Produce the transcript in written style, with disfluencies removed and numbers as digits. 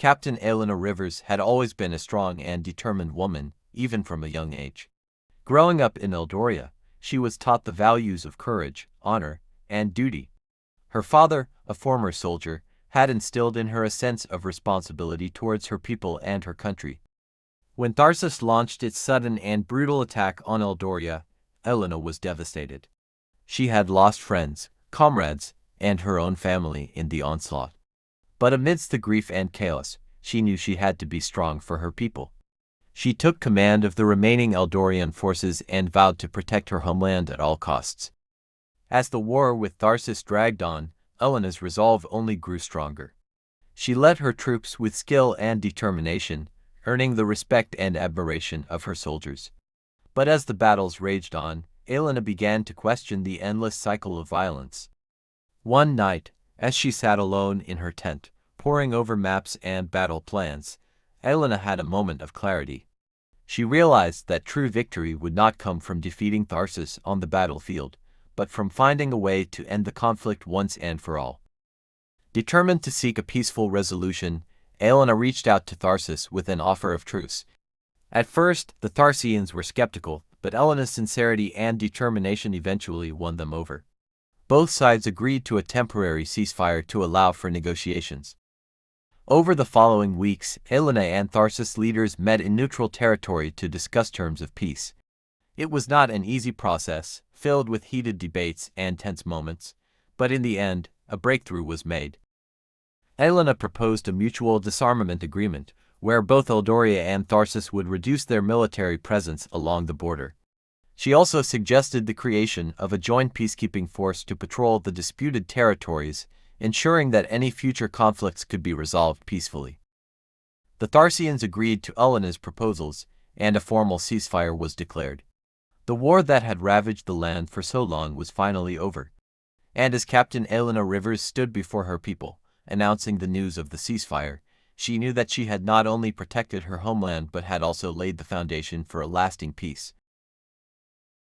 Captain Elena Rivers had always been a strong and determined woman, even from a young age. Growing up in Eldoria, she was taught the values of courage, honor, and duty. Her father, a former soldier, had instilled in her a sense of responsibility towards her people and her country. When Tharsis launched its sudden and brutal attack on Eldoria, Elena was devastated. She had lost friends, comrades, and her own family in the onslaught. But amidst the grief and chaos, she knew she had to be strong for her people. She took command of the remaining Eldorian forces and vowed to protect her homeland at all costs. As the war with Tharsis dragged on, Elena's resolve only grew stronger. She led her troops with skill and determination, earning the respect and admiration of her soldiers. But as the battles raged on, Elena began to question the endless cycle of violence. One night, as she sat alone in her tent, poring over maps and battle plans, Elena had a moment of clarity. She realized that true victory would not come from defeating Tharsis on the battlefield, but from finding a way to end the conflict once and for all. Determined to seek a peaceful resolution, Elena reached out to Tharsis with an offer of truce. At first, the Tharsians were skeptical, but Elena's sincerity and determination eventually won them over. Both sides agreed to a temporary ceasefire to allow for negotiations. Over the following weeks, Elena and Tharsis leaders met in neutral territory to discuss terms of peace. It was not an easy process, filled with heated debates and tense moments, but in the end, a breakthrough was made. Elena proposed a mutual disarmament agreement, where both Eldoria and Tharsis would reduce their military presence along the border. She also suggested the creation of a joint peacekeeping force to patrol the disputed territories, ensuring that any future conflicts could be resolved peacefully. The Tharsians agreed to Elena's proposals, and a formal ceasefire was declared. The war that had ravaged the land for so long was finally over. And as Captain Elena Rivers stood before her people, announcing the news of the ceasefire, she knew that she had not only protected her homeland but had also laid the foundation for a lasting peace.